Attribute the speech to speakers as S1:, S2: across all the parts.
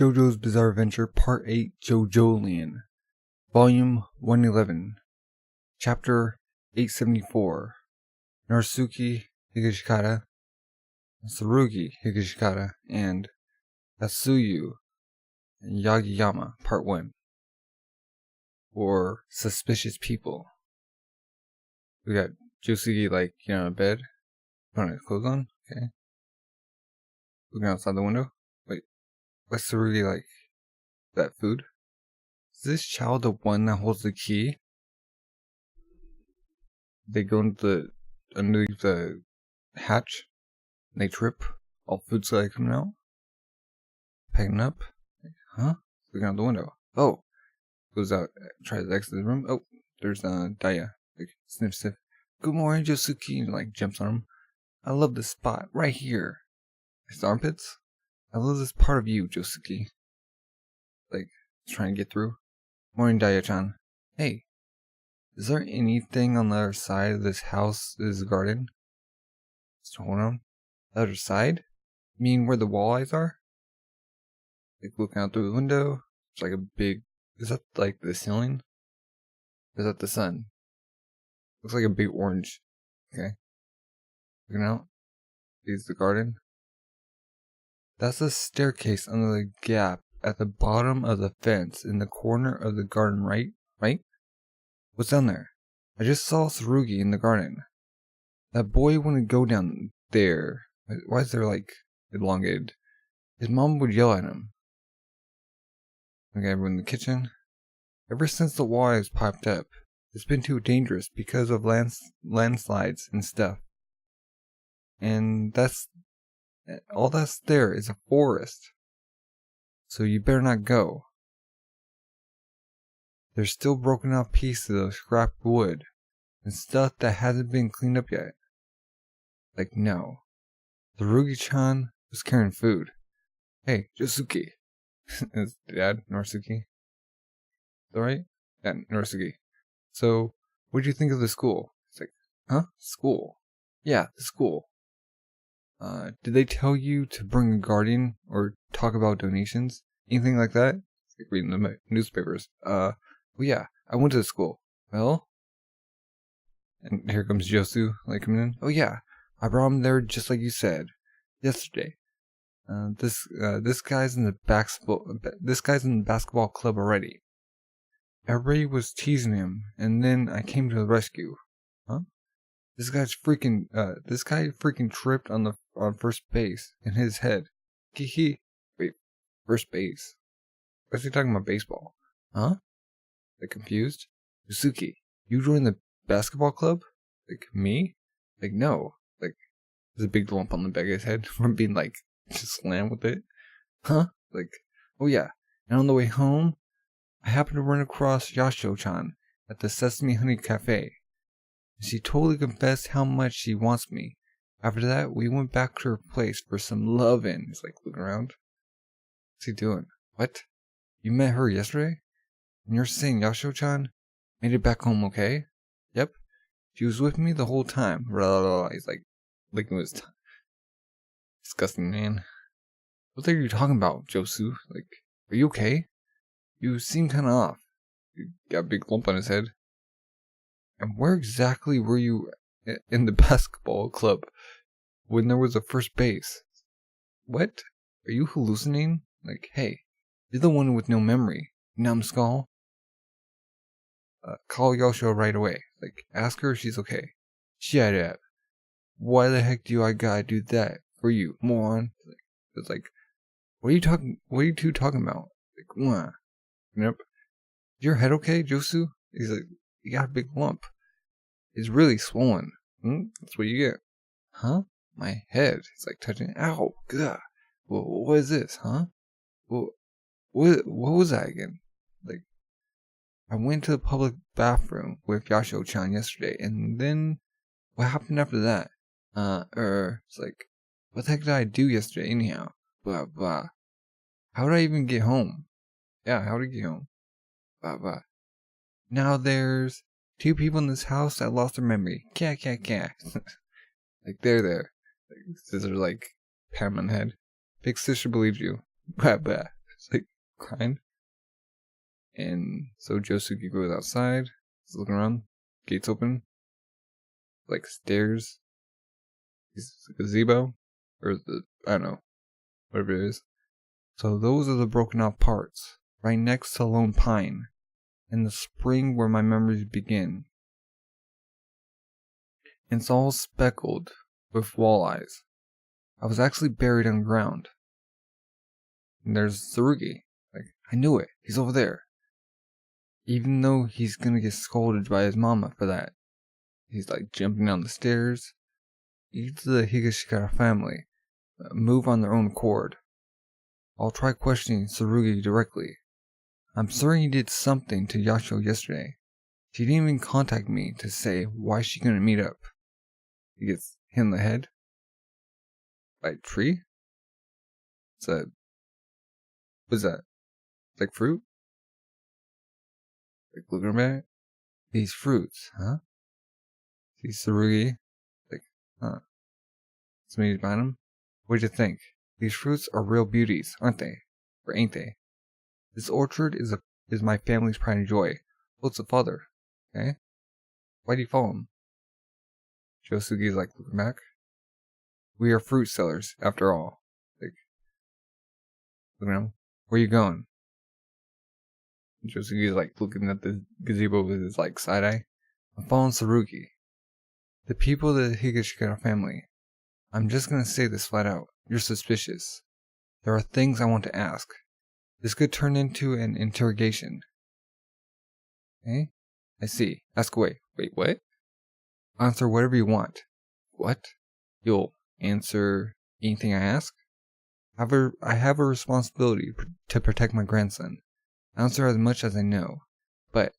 S1: JoJo's Bizarre Adventure Part 8 JoJolion, Volume 111, Chapter 874, Norisuke Higashikata, Tsurugi Higashikata, and Yotsuyu and Yagiyama Part 1, or Suspicious People. We got Josuke in bed, putting his clothes on, okay. Looking outside the window. Wait, what's Tsurugi like? That food? Is this child the one that holds the key? They go underneath the hatch, and they trip. All food's coming out. Packing up. Huh? Looking out the window. Oh! Goes out, tries to exit the room. Oh, there's Daya. Sniff, sniff. Good morning, Josuke. And jumps on him. I love this spot. Right here. His armpits? I love this part of you, Josuke. Trying to get through. Morning, Daya-chan. Hey. Is there anything on the other side of this house, this garden? So hold on. The other side? You mean where the walleyes are? Looking out through the window. It's a big... Is that the ceiling? Or is that the sun? Looks like a big orange. Okay. Looking out. Is the garden. That's a staircase under the gap at the bottom of the fence in the corner of the garden, right? Right? What's down there? I just saw Tsurugi in the garden. That boy wouldn't go down there. Why is there elongated? His mom would yell at him. Okay, everyone in the kitchen. Ever since the wall has popped up, it's been too dangerous because of landslides and stuff. And all that's there is a forest. So you better not go. There's still broken off pieces of scrap wood and stuff that hasn't been cleaned up yet. No. Tsurugi-chan was carrying food. Hey, Josuke. Is Dad Norisuke? Alright? Yeah, Norisuke. So, what'd you think of the school? It's huh? School? Yeah, the school. Did they tell you to bring a guardian or talk about donations? Anything like that? It's reading the newspapers. Well, yeah, I went to the school. Well? And here comes Josu, coming in. Oh yeah, I brought him there just like you said. Yesterday. This guy's in the basketball club already. Everybody was teasing him, and then I came to the rescue. Huh? This guy freaking tripped on first base in his head. Wait, first base? What's he talking about baseball? Huh? Confused? Yusuke, you joined the basketball club? Me? No. There's a big lump on the back of his head from being just slammed with it. Huh? Oh yeah. And on the way home, I happened to run across Yasho-chan at the Sesame Honey Cafe. She totally confessed how much she wants me. After that, we went back to her place for some lovin'. He's looking around. What's he doing? What? You met her yesterday? And you're saying Yasho-chan made it back home okay? Yep. She was with me the whole time. He's licking his tongue. Disgusting, man. What are you talking about, Josu? Are you okay? You seem kinda off. You got a big lump on his head. And where exactly were you in the basketball club when there was a first base? What? Are you hallucinating? Hey, you're the one with no memory, numbskull. Call Yosho right away. Ask her if she's okay. Shut up. Why the heck do I gotta do that for you, moron? It's what are you two talking about? What? Yep. Is your head okay, Josu? He's you got a big lump. It's really swollen. That's what you get. Huh? My head. It's touching. Ow. God. Well, what is this, huh? Well, what was that again? I went to the public bathroom with Yasho-chan yesterday, and then what happened after that? It's what the heck did I do yesterday anyhow? Blah, blah. How did I even get home? Yeah, how did I get home? Blah, blah. Now there's 2 people in this house that lost their memory. Cat. They're there. Scissors pat him on the head. Big sister believes you. Blah, blah. It's like crying. And so Josuke goes outside. He's looking around. Gates open. Like stairs. He's a gazebo. Or I don't know. Whatever it is. So those are the broken off parts. Right next to Lone Pine. And the spring where my memories begin. It's all speckled with walleyes. I was actually buried underground. And there's Tsurugi. Like, I knew it. He's over there. Even though he's gonna get scolded by his mama for that. He's like jumping down the stairs. Each of the Higashikata family move on their own accord. I'll try questioning Tsurugi directly. I'm certain he did something to Yasho yesterday. She didn't even contact me to say why she couldn't meet up. He gets hit in the head by a tree? What is that? Like fruit? Like looking at it? These fruits, huh? See Tsurugi? Like, huh? Somebody's buying them? What do you think? These fruits are real beauties, aren't they? Or ain't they? This orchard is my family's pride and joy. What's the father? Okay? Why do you follow him? Josuke's like looking back. We are fruit sellers, after all. Like, look at him. Where you going? Josuke's like looking at the gazebo with his like side eye. I'm following Tsurugi. The people of the Higashikata family. I'm just gonna say this flat out. You're suspicious. There are things I want to ask. This could turn into an interrogation. Eh? I see. Ask away. Wait, what? Answer whatever you want. What? You'll answer anything I ask? I have a responsibility to protect my grandson. Answer as much as I know. But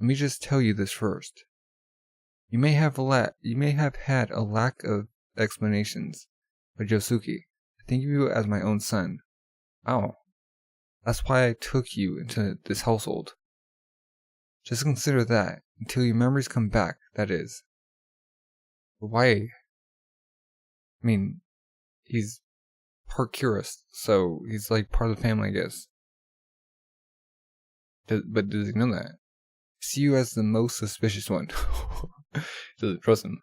S1: let me just tell you this first. You may have had a lack of explanations, but Josuke, I think of you as my own son. Oh. That's why I took you into this household. Just consider that, until your memories come back, that is. But why? I mean, he's part Curist, so he's like part of the family, I guess. But does he know that? I see you as the most suspicious one. Doesn't trust him.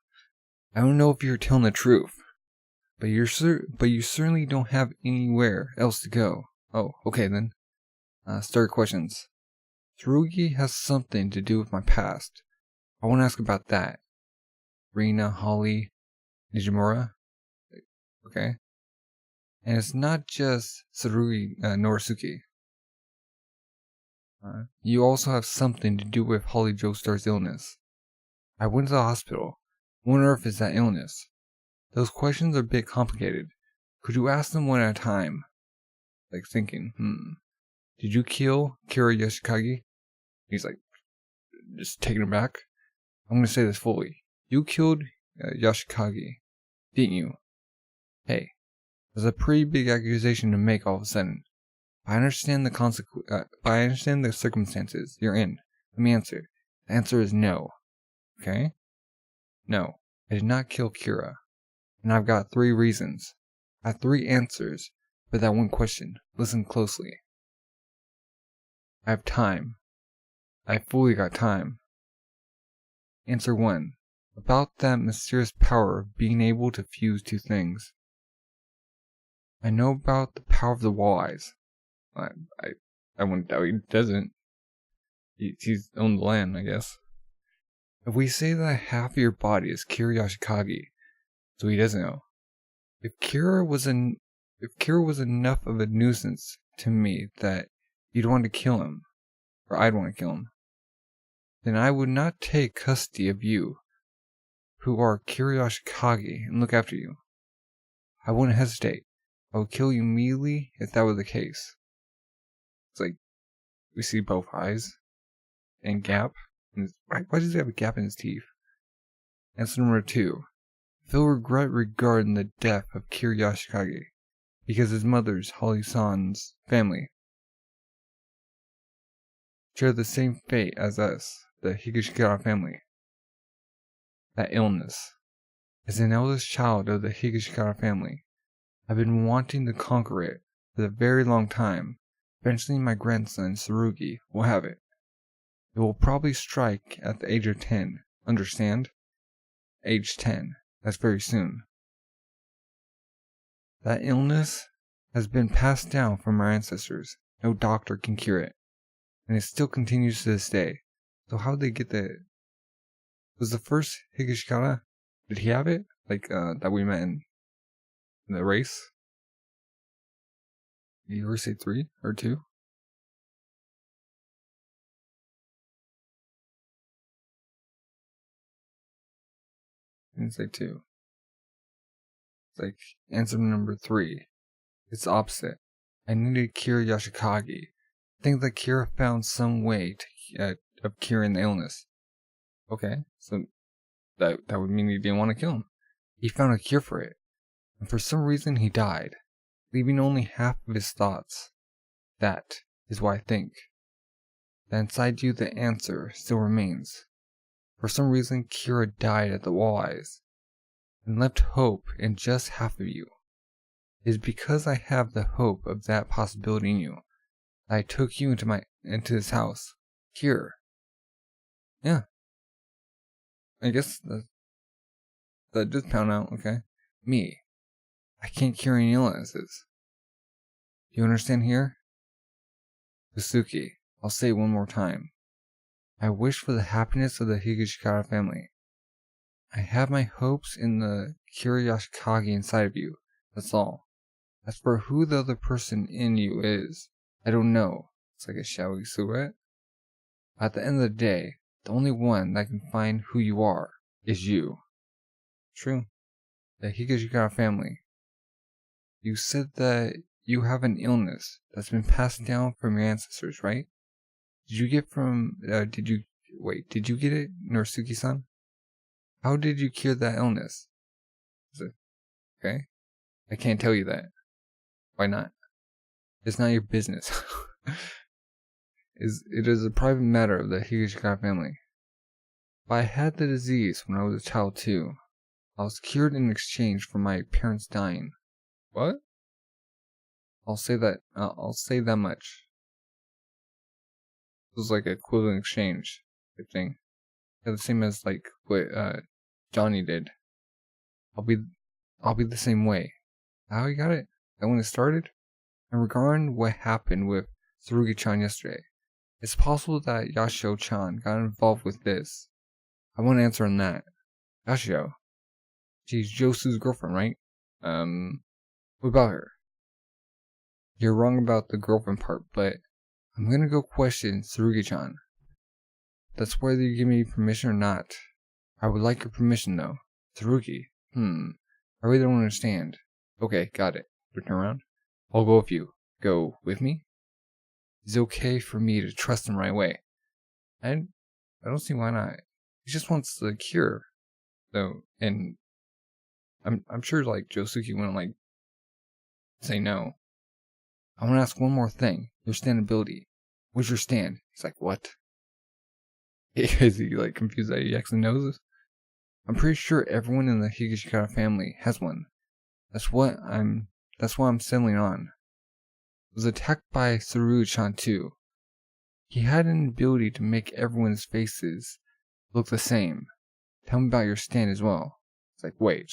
S1: I don't know if you're telling the truth, but you certainly don't have anywhere else to go. Oh, okay then. Start questions. Tsurugi has something to do with my past. I want to ask about that. Rina, Holly, Nijimura. Okay. And it's not just Tsurugi, Norisuke. You also have something to do with Holly Joestar's illness. I went to the hospital. What on earth is that illness? Those questions are a bit complicated. Could you ask them one at a time? Like thinking, Did you kill Kira Yoshikage? He's like, just taking it back. I'm going to say this fully. You killed Yoshikage, didn't you? Hey, that's a pretty big accusation to make all of a sudden. I understand the circumstances you're in. Let me answer. The answer is no. Okay? No, I did not kill Kira. And I've got 3 reasons. I have 3 answers for that one question. Listen closely. I have time. I fully got time. Answer 1. About that mysterious power of being able to fuse 2 things. I know about the power of the walleyes. I wouldn't doubt he doesn't. He's owned the land, I guess. If we say that half of your body is Kira Yoshikage, so he doesn't know. If Kira was enough of a nuisance to me that you'd want to kill him, or I'd want to kill him, then I would not take custody of you, who are Kira Yoshikage, and look after you. I wouldn't hesitate. I would kill you immediately if that were the case. It's like, we see both eyes, and gap. Why does he have a gap in his teeth? Answer number 2. Feel regret regarding the death of Kira Yoshikage, because his mother's, Holly-san's, family share the same fate as us, the Higashikata family. That illness. As an eldest child of the Higashikata family, I've been wanting to conquer it for a very long time, Eventually my grandson, Tsurugi, will have it. It will probably strike at the age of 10. Understand? Age 10. That's very soon. That illness has been passed down from our ancestors. No doctor can cure it. And it still continues to this day. So how did they get the... Was the first Higashikata? Did he have it? Like, that we met in the race? Did you ever say 3 or 2? I didn't say 2. It's like, answer number 3. It's the opposite. I need to cure Yashikage. I think the cure found some way to, of curing the illness. Okay, so that would mean he didn't want to kill him. He found a cure for it. And for some reason he died, leaving only half of his thoughts. That is what I think. That inside you the answer still remains. For some reason Kira died at the walleyes, and left hope in just half of you. It is because I have the hope of that possibility in you that I took you into this house. Cure. Yeah. I guess that just pound out, okay? Me. I can't cure any illnesses. You understand here? Yotsuyu, I'll say it one more time. I wish for the happiness of the Higashikata family. I have my hopes in the Yashikage inside of you. That's all. As for who the other person in you is, I don't know. It's like a shadowy silhouette. At the end of the day, the only one that can find who you are is you. True. The Higashikata family. You said that you have an illness that's been passed down from your ancestors, right? Did you get it, Norisuke-san? How did you cure that illness? Okay? I can't tell you that. Why not? It's not your business. It is a private matter of the Higashikata family. But I had the disease when I was a child too. I was cured in exchange for my parents dying. What? I'll say that much. It was like an equivalent exchange type thing. Yeah, the same as like what Johnny did. I'll be the same way. How you got it? That when it started? And regarding what happened with Tsurugi-chan yesterday, it's possible that Yashio-chan got involved with this. I won't answer on that. Yashio. She's Josu's girlfriend, right? What about her? You're wrong about the girlfriend part, but I'm gonna go question Tsurugi-chan. That's whether you give me permission or not. I would like your permission though. Tsurugi. I really don't understand. Okay, got it. Turn around. I'll go with you. Go with me? It's okay for me to trust him right away. I don't see why not. He just wants the cure, though, and I'm sure like Josuke wouldn't like say no. I want to ask one more thing. Your standability. What's your stand? He's like, what? Is he like confused that he actually knows this? I'm pretty sure everyone in the Higashikata family has one. That's what I'm settling on. Was attacked by Tsurugi-chan too. He had an ability to make everyone's faces look the same. Tell me about your stand as well. It's like, wait,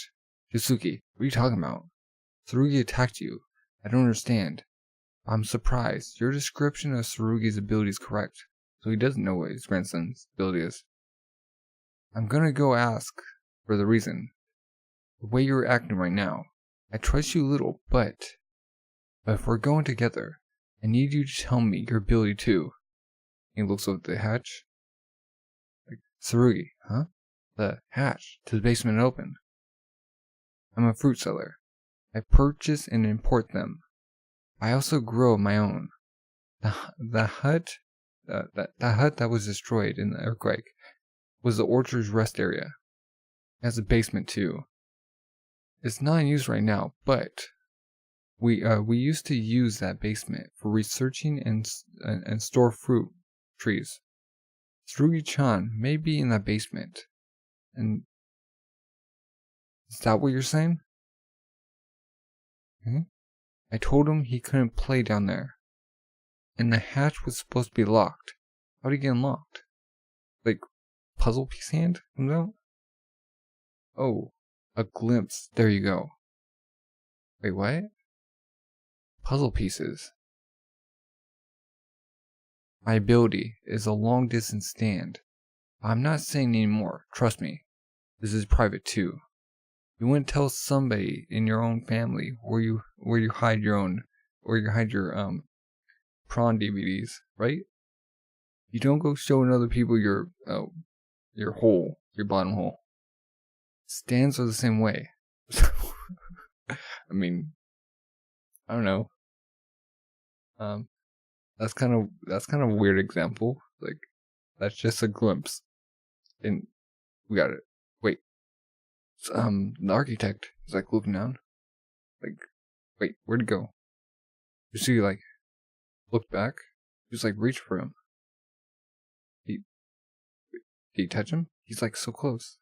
S1: Yosuke, what are you talking about? Tsurugi attacked you. I don't understand. I'm surprised. Your description of Tsurugi's ability is correct, so he doesn't know what his grandson's ability is. I'm gonna go ask for the reason. The way you're acting right now. I trust you a little, but if we're going together, I need you to tell me your ability too. He looks over the hatch. Like, Tsurugi, huh? The hatch to the basement open. I'm a fruit seller. I purchase and import them. I also grow my own. The hut that was destroyed in the earthquake was the orchard's rest area. It has a basement too. It's not in use right now, but we used to use that basement for researching and store fruit trees. Tsurugi-chan may be in that basement. And is that what you're saying? I told him he couldn't play down there. And the hatch was supposed to be locked. How'd he get unlocked? Like, puzzle piece hand comes out? Oh, a glimpse. There you go. Wait, what? Puzzle pieces. My ability is a long distance stand. I'm not saying anymore. Trust me. This is private too. You wouldn't tell somebody in your own family where you hide your prawn DVDs, right? You don't go showing other people your hole, your bottom hole. Stands are the same way. I mean, I don't know. That's kind of a weird example. Like, that's just a glimpse. And we got it. Wait. The architect is like looking down. Like, wait, where'd he go? You see, like, looked back. Just like reach for him. Did he touch him? He's like so close.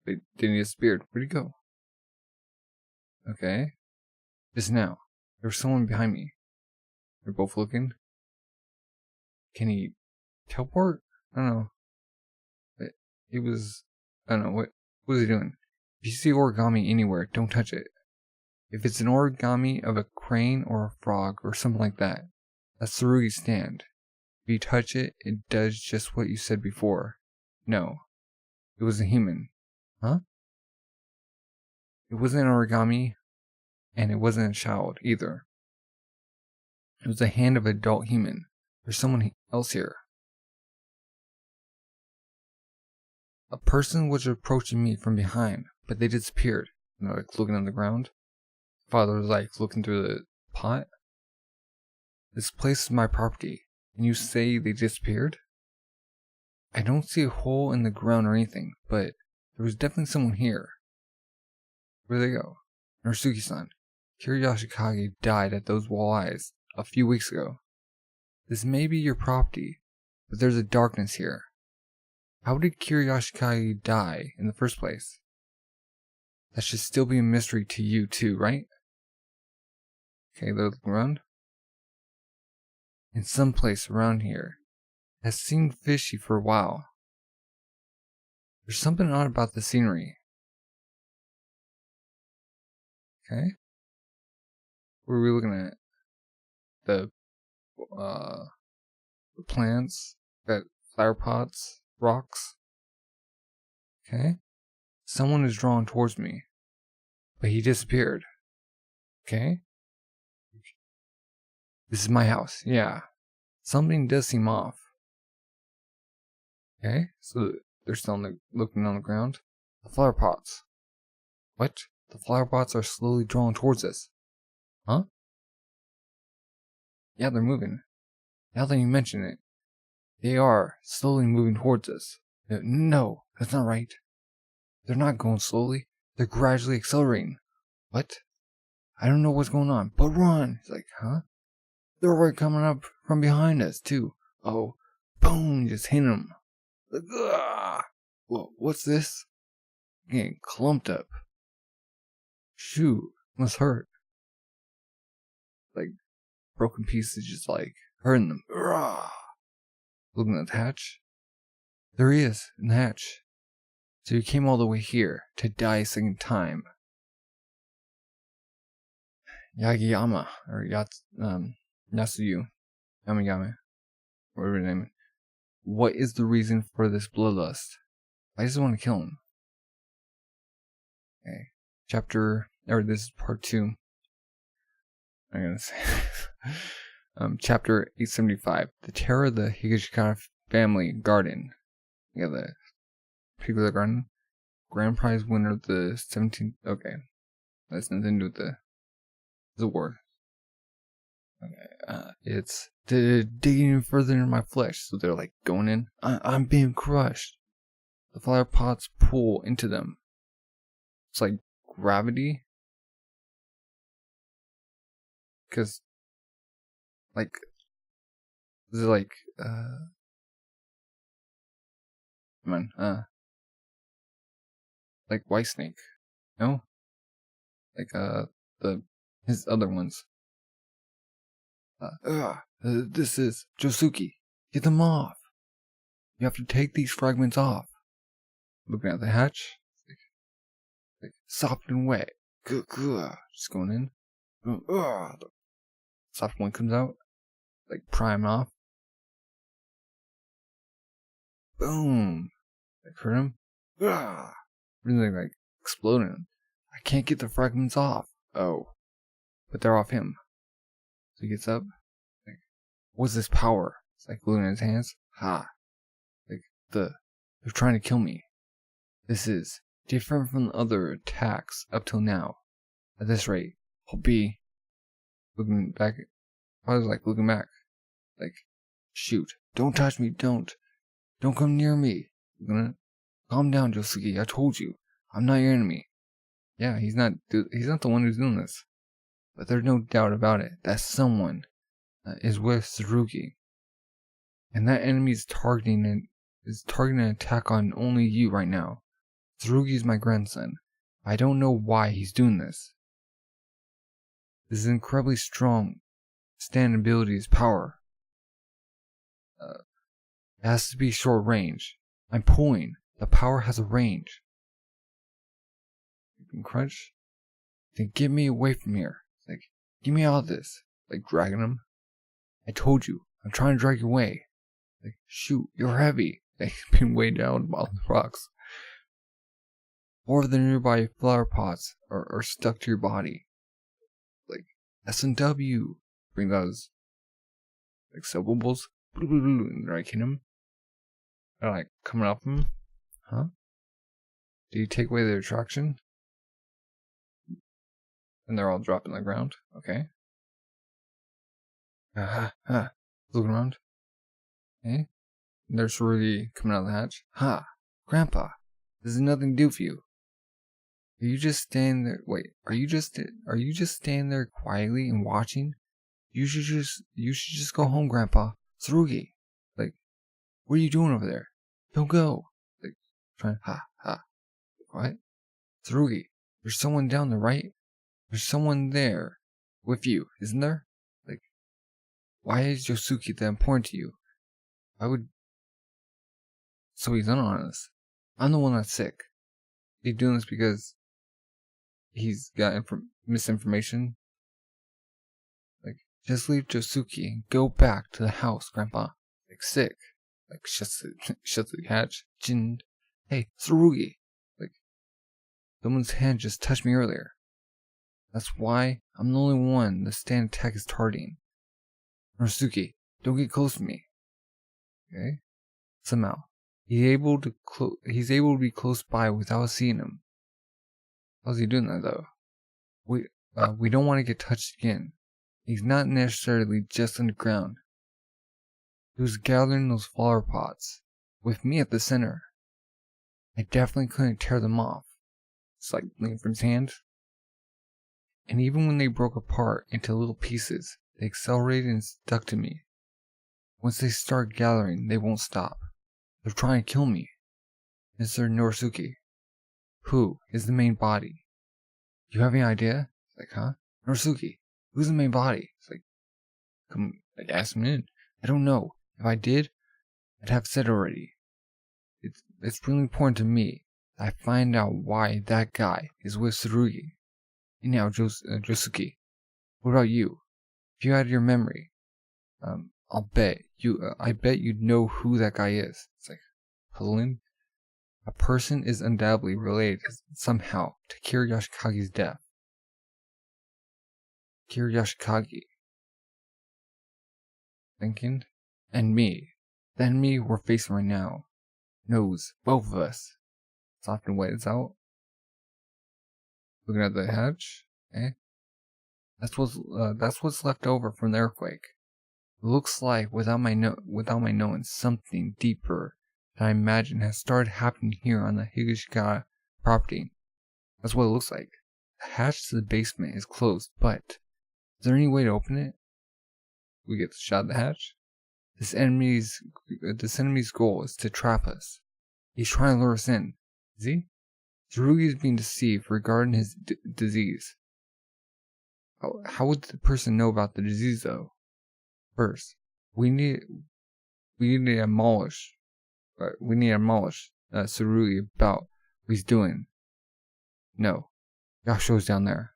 S1: Then he disappeared. Where'd he go? Okay. Just now. There was someone behind me. They're both looking. Can he teleport? I don't know. But he was... I don't know. What was he doing? If you see origami anywhere, don't touch it. If it's an origami of a crane or a frog or something like that, that's Tsurugi's stand. If you touch it, it does just what you said before. No. It was a human. Huh? It wasn't an origami, and it wasn't a child either. It was the hand of an adult human. There's someone else here. A person was approaching me from behind, but they disappeared. You know, like looking on the ground. Father was like looking through the pot. This place is my property, and you say they disappeared? I don't see a hole in the ground or anything, but there was definitely someone here. Where'd they go? Norisuke-san. Higashikata died at those walleyes a few weeks ago. This may be your property, but there's a darkness here. How did Higashikata die in the first place? That should still be a mystery to you too, right? Okay, they're looking around. In some place around here. It has seemed fishy for a while. There's something odd about the scenery. Okay. What are we looking at? The plants, got flower pots, rocks. Okay. Someone is drawn towards me, but he disappeared. Okay. This is my house. Yeah. Something does seem off. Okay. So they're still looking on the ground. The flower pots. What? The flower pots are slowly drawn towards us. Huh? Yeah, they're moving. Now that you mention it, they are slowly moving towards us. No, that's not right. They're not going slowly. They're gradually accelerating. What? I don't know what's going on, but run! He's like, huh? They're already coming up from behind us, too. Oh, boom, just hit them. Like, ugh. Whoa, what's this? Getting clumped up. Shoot, must hurt. Like, broken pieces just like hurting them. Ugh. Looking at the hatch. There he is, in the hatch. So you came all the way here to die a second time. Yagiyama, or Yotsuyu, Yamagami, whatever his name is. What is the reason for this bloodlust? I just want to kill him. Okay, this is part 2. I'm gonna say, chapter 875, The Terror of the Higashikata Family Garden. Yeah, the particular garden. Grand prize winner of the 17th. Okay, that's nothing to do with the war. Okay, it's digging further into my flesh, so they're like going in. I'm being crushed. The flower pots pull into them. It's like gravity. Because, like, is it like, like White Snake? No? Like, his other ones. This is Josuke. Get them off. You have to take these fragments off. Looking at the hatch. Like soft and wet. Just going in. The soft one comes out. Like prime off. Boom. Like hurt him. Really like exploding. I can't get the fragments off. Oh. But they're off him. So he gets up. Like, what's this power? It's like gluing in his hands. Ha. Like they're trying to kill me. This is different from the other attacks up till now. At this rate, I'll be looking back. I was like looking back. Like, shoot. Don't touch me. Don't come near me. I'm gonna calm down, Josuke. I told you. I'm not your enemy. Yeah, he's not the one who's doing this. But there's no doubt about it that someone is with Tsurugi. And that enemy is targeting an attack on only you right now. Tsurugi is my grandson. I don't know why he's doing this. This is incredibly strong. Stand ability is power. It has to be short range. I'm pulling. The power has a range. You can crunch. Then get me away from here. Like, get me out of this. Like dragging him. I told you. I'm trying to drag you away. Like, shoot, you're heavy. Like, being weighed down by the rocks. 4 of the nearby flower pots are stuck to your body. Like, S&W. Bring those, like, syllables. And they're like hitting him. They're like coming off him. Huh? Do you take away their attraction? And they're all dropping on the ground. Okay. Looking around. Okay. And there's Tsurugi coming out of the hatch. Ha! Grandpa! This is nothing to do for you. Are you just standing there? Wait, are you just standing there quietly and watching? You should just go home, Grandpa. Tsurugi, like, what are you doing over there? Don't go. Like, trying, quiet. Tsurugi, there's someone down the right. There's someone there with you, isn't there? Like, why is Josuke that important to you? So he's honest. I'm the one that's sick. He's doing this because he's got misinformation. Like, just leave Josuke and go back to the house, Grandpa. Like, sick. Like, shuts the hatch. Jin. Hey, Tsurugi. Like, someone's hand just touched me earlier. That's why I'm the only one the stand attack is targeting. Norisuke, don't get close to me. Okay? Somehow, he's able to be close by without seeing him. How's he doing that though? We don't want to get touched again. He's not necessarily just underground. He was gathering those flower pots with me at the center. I definitely couldn't tear them off. It's like leaning from his hand. And even when they broke apart into little pieces, they accelerated and stuck to me. Once they start gathering, they won't stop. They're trying to kill me. Mr. Norisuke. Who is the main body? Do you have any idea? It's like, huh? Norisuke, who's the main body? It's like, come, like, ask him in. I don't know. If I did, I'd have said already. It's really important to me that I find out why that guy is with Tsurugi. And now, Josuke, what about you? If you had your memory, I bet you'd know who that guy is. It's like, puzzling. A person is undoubtedly related somehow to Yashikage's death. Yashikage. Thinking. And me. The enemy we're facing right now knows both of us. Soft and wet is out. Looking at the hatch. Okay. That's what's left over from the earthquake. It looks like without my knowing, something deeper that I imagine has started happening here on the Higashikata property. That's what it looks like. The hatch to the basement is closed, but is there any way to open it? We get the shot of the hatch. This enemy's goal is to trap us. He's trying to lure us in. Is he? Tsurugi is being deceived regarding his disease. How would the person know about the disease though? First, we need to demolish Tsurugi about what he's doing. No, Yasho's down there.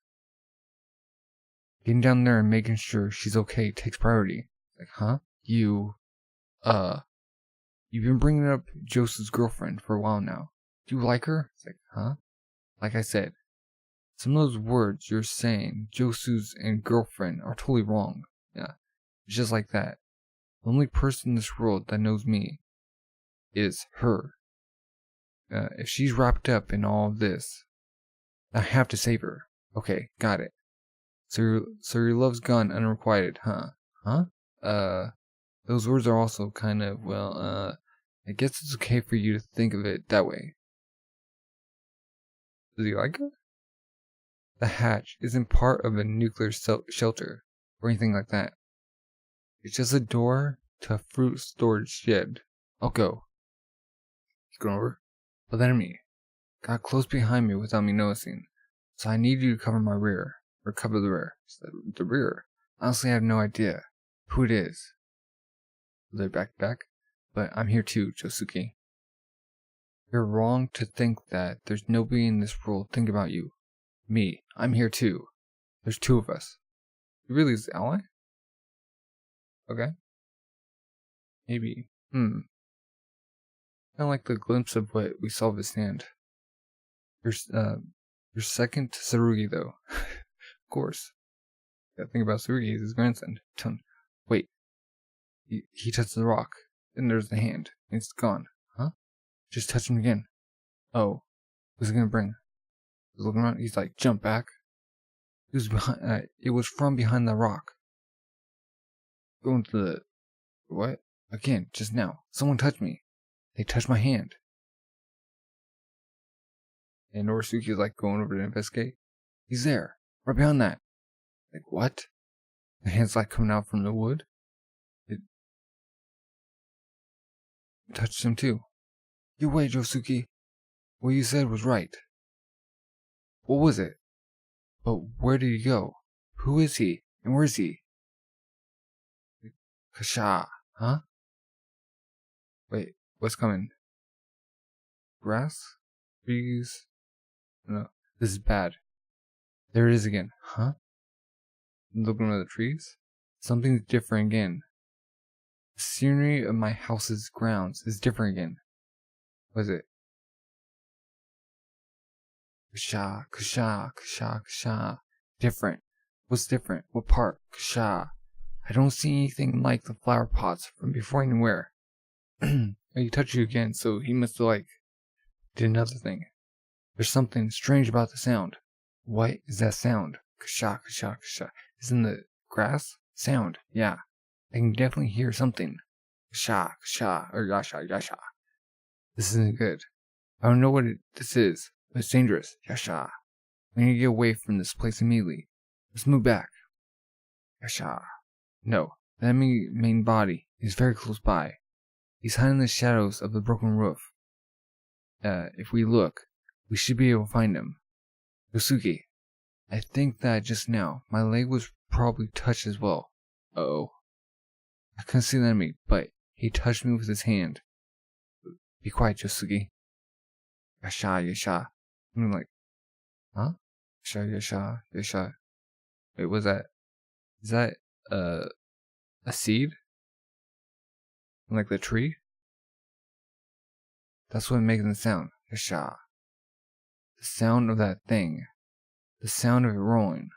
S1: Getting down there and making sure she's okay takes priority. Like, huh? You've been bringing up Josu's girlfriend for a while now. Do you like her? It's like, huh? Like I said, some of those words you're saying, Josu's and girlfriend, are totally wrong. Yeah, it's just like that. The only person in this world that knows me is her. If she's wrapped up in all of this, I have to save her. Okay, got it. So your love's gone unrequited, huh? Huh? Those words are also kind of, well, I guess it's okay for you to think of it that way. Does he like it? The hatch isn't part of a nuclear shelter or anything like that. It's just a door to a fruit storage shed. I'll go. He's going over. But the enemy got close behind me without me noticing, so I need you to cover my rear. Or cover the rear. The rear. Honestly, I have no idea who it is. They're back, but I'm here too, Josuke. You're wrong to think that there's nobody in this world thinking about you. Me, I'm here too. There's two of us. You really is the ally? Okay. Maybe. Kind of like the glimpse of what we saw of his hand. You're second to Tsurugi though. Of course. Gotta think about Tsurugi, he's his grandson. Wait. He touched the rock. Then there's the hand. And it's gone. Huh? Just touch him again. Oh. What's it gonna bring? He's looking around. He's like, jump back. It was from behind the rock. Going to the... What? Again, just now. Someone touched me. They touched my hand. And Norisuke is like going over to investigate. He's there. Right behind that. Like, what? The hand's like coming out from the wood. It touched him too. You wait, Josuke. What you said was right. What was it? But where did he go? Who is he? And where is he? Kasha, huh? Wait, what's coming? Grass? Trees? No, this is bad. There it is again, huh? Looking at the trees? Something's different again. The scenery of my house's grounds is different again. What is it? Kasha. Different. What's different? What part? Kasha. I don't see anything like the flower pots from before anywhere. He touched you again, so he must have did another thing. There's something strange about the sound. What is that sound? Kasha. Is in the grass? Sound, yeah. I can definitely hear something. Kasha, or yasha. This isn't good. I don't know what this is, but it's dangerous. Yasha. We need to get away from this place immediately. Let's move back. Yasha. No, the enemy main body is very close by. He's hiding in the shadows of the broken roof. If we look, we should be able to find him. Yosuke, I think that just now, my leg was probably touched as well. Uh-oh. I couldn't see the enemy, but he touched me with his hand. Be quiet, Josuke. Yasha. I'm like, huh? Yasha. Wait, what's that? Is that, a seed? Like the tree? That's what makes the sound. Yasha. The sound of that thing. The sound of it rolling.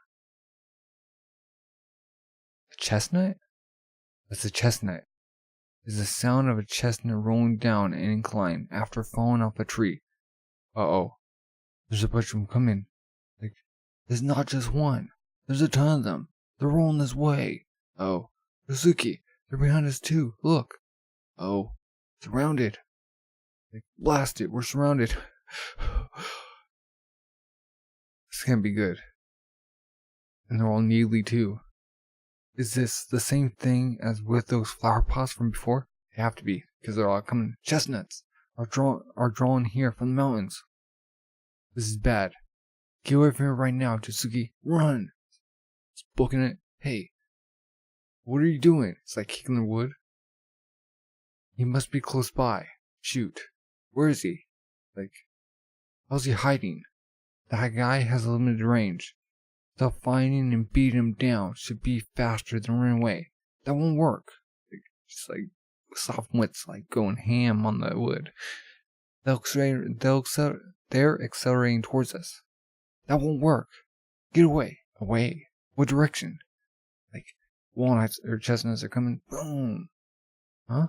S1: A chestnut? That's a chestnut. It's the sound of a chestnut rolling down an incline after falling off a tree. Uh-oh. There's a bunch of them coming. Like, there's not just one. There's a ton of them. They're rolling this way. Oh. Yosuke, they're behind us too. Look. Oh. Surrounded. Like, blast it. We're surrounded. This can't be good. And they're all needly too. Is this the same thing as with those flower pots from before? They have to be, because they're all coming. Chestnuts are drawn here from the mountains. This is bad. Get away from here right now, Tsurugi. Run! It's booking it. Hey. What are you doing? It's like kicking the wood. He must be close by. Shoot. Where is he? Like, how's he hiding? That guy has a limited range. So finding and beating him down should be faster than running away. That won't work. Like, just like soft wits like going ham on the wood. They're accelerating towards us. That won't work. Get away. Away. What direction? Like, walnuts or chestnuts are coming. Boom. Huh?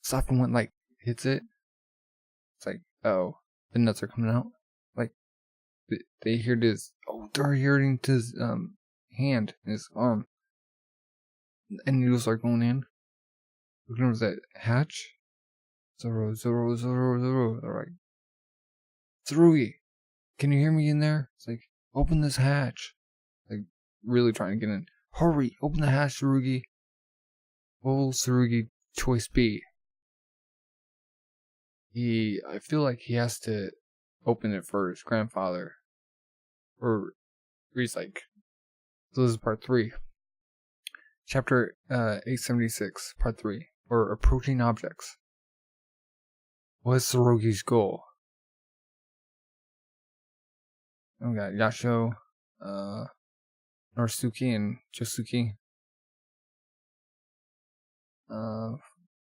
S1: Soft went like hits it. It's like, oh, the nuts are coming out. Like, they hear this. Oh, they're hearing his hand, his arm. And needles start going in. Looking over that hatch. Zoro. Alright. Tsurugi, can you hear me in there? It's like, open this hatch. Like, really trying to get in. Hurry, open the hatch, Tsurugi. What will Tsurugi choice be? I feel like he has to open it for his grandfather. Or he's like, so this is part 3. Chapter 876, part 3. Or approaching objects. What is Tsurugi's goal? Oh, we got Yasho, Norisuke, and Josuke.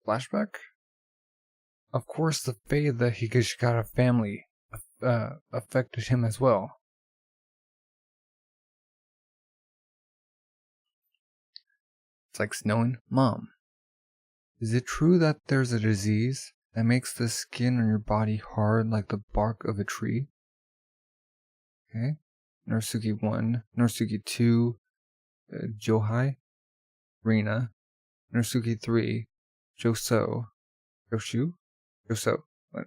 S1: Flashback? Of course, the fate of the Higashikata family affected him as well. It's like snowing. Mom, is it true that there's a disease that makes the skin on your body hard like the bark of a tree? Okay. Norisuke 1, Norisuke 2, Johai, Rina, Norisuke 3, Joso, what?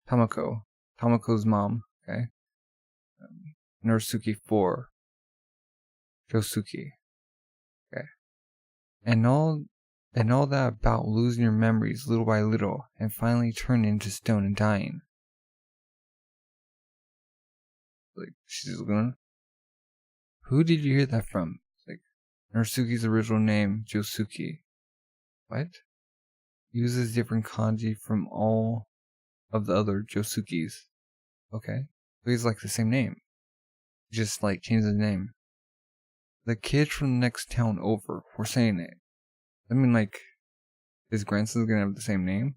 S1: Tamako's mom, okay. Norisuke 4, Josuke, okay. And all that about losing your memories little by little and finally turning into stone and dying. Like, she's going, who did you hear that from? Like, Norisuke's original name, Josuke. What? Uses different kanji from all of the other Josukis. Okay. But he's like the same name. Just like change the name. The kids from the next town over were saying it. I mean, like, his grandson's gonna have the same name?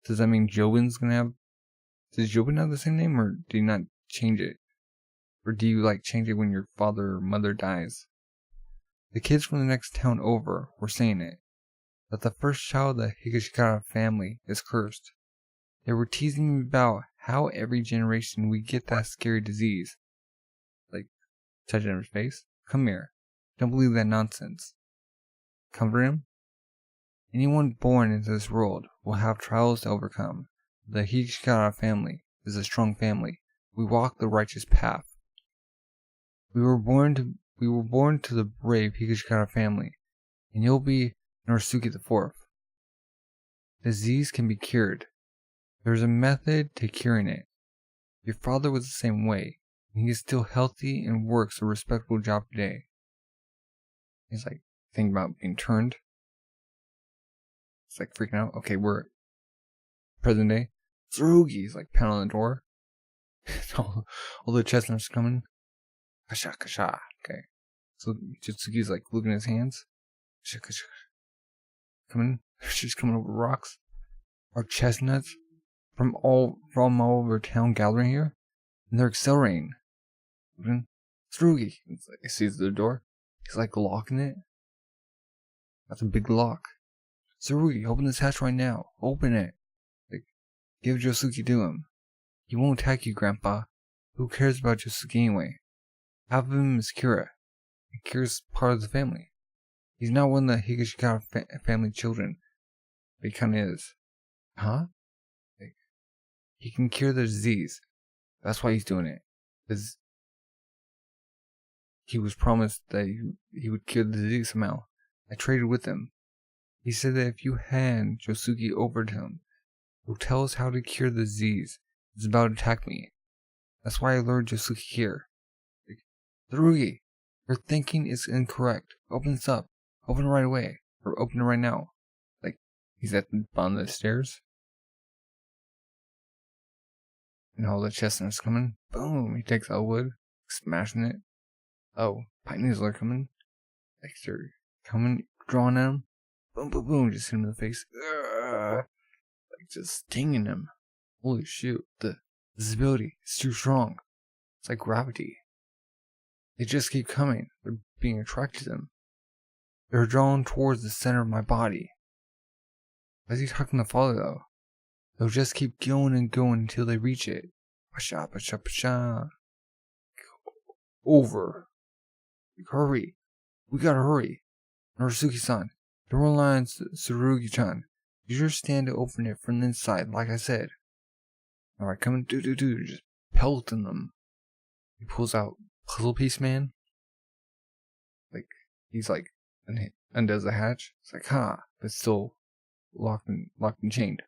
S1: Does that mean Jobin's gonna have... Does Jobin have the same name, or do you not change it? Or do you, like, change it when your father or mother dies? The kids from the next town over were saying it. That the first child of the Higashikata family is cursed. They were teasing me about how every generation we get that scary disease. Like, touching his face. Come here. Don't believe that nonsense. Comfort him. Anyone born into this world will have trials to overcome. The Higashikata family is a strong family. We walk the righteous path. We were born to the brave Higashikata family, and you'll be Norisuke the 4th. Disease can be cured. There's a method to curing it. Your father was the same way, and he is still healthy and works a respectable job today. He's like thinking about being turned. It's like freaking out. Okay, we're present day. Tsurugi's like pounding on the door. all the chestnuts coming. Kasha, kasha. Okay. So Jitsuki's like looking at his hands. Kasha, kasha. Coming. She's coming over rocks. Our chestnuts from all over town gathering here. And they're accelerating. Tsurugi. He sees the door. He's like locking it. That's a big lock. Tsurugi, open this hatch right now. Open it. Like, give Josuke to him. He won't attack you, Grandpa. Who cares about Josuke anyway? Half of him is Kira. And Kira's part of the family. He's not one of the Higashikata family children. But he kinda is. Huh? Like, he can cure the disease. That's why he's doing it. Because he was promised that he would cure the disease somehow. I traded with him. He said that if you hand Josuke over to him, he'll tell us how to cure the disease. It's about to attack me. That's why I lured Josuke here. Tsurugi, your thinking is incorrect. Open this up. Open it right away. Or open it right now. Like, he's at the bottom of the stairs. And all the chestnuts coming. Boom! He takes out wood. Smashing it. Oh, pioneers are coming. Like, they're coming, drawing at him. Boom, boom, boom. Just hit him in the face. Like, just stinging him. Holy shoot. This ability is too strong. It's like gravity. They just keep coming. They're being attracted to them. They're drawn towards the center of my body. Why is he talking to father though? They'll just keep going and going until they reach it. Pasha, pasha, pasha. Over. Hurry. We gotta hurry. Norisuke-san, don't rely on Tsurugi-chan. Use your stand to open it from the inside, like I said. Alright, come and do. Just pelting them. He pulls out Puzzle Piece Man. Like, he's like, undoes the hatch. It's like, but it's still locked and chained.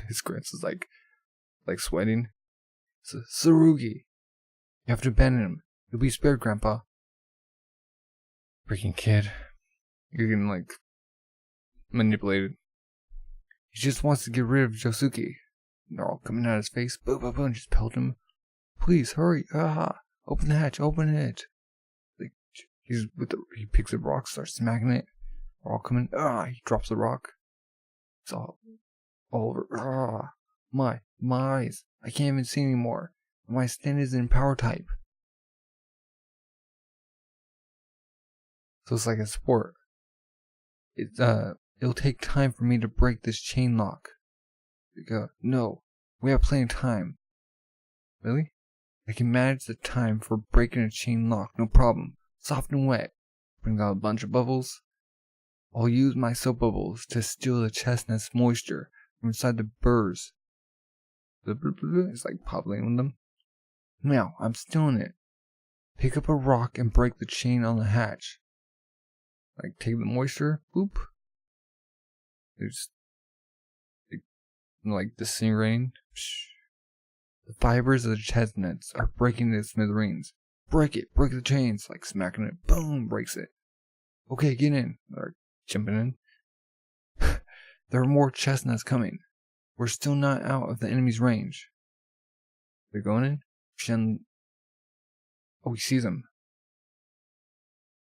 S1: His grandson is like sweating. Tsurugi, you have to abandon him. You'll be spared, Grandpa. Freaking kid. You're getting, like, manipulated. He just wants to get rid of Josuke. They're all coming out of his face. Boom, boom, boom. Just pelt him. Please, hurry. Open the hatch. Open it. Like, he picks a rock, starts smacking it. They're all coming. He drops the rock. It's all over. My eyes. I can't even see anymore. My stand is in power type. So it's like a sport. It'll take time for me to break this chain lock. No, we have plenty of time. Really? I can manage the time for breaking a chain lock, no problem. Soft and wet. Brings out a bunch of bubbles. I'll use my soap bubbles to steal the chestnut's moisture from inside the burrs. It's like popping with them. Now, I'm stealing it. Pick up a rock and break the chain on the hatch. Like, take the moisture, boop. There's, like, disintegrating. The fibers of the chestnuts are breaking into smithereens. Break it, break the chains. Like, smacking it, boom, breaks it. Okay, get in. They're jumping in. There are more chestnuts coming. We're still not out of the enemy's range. They're going in. Oh, he sees them.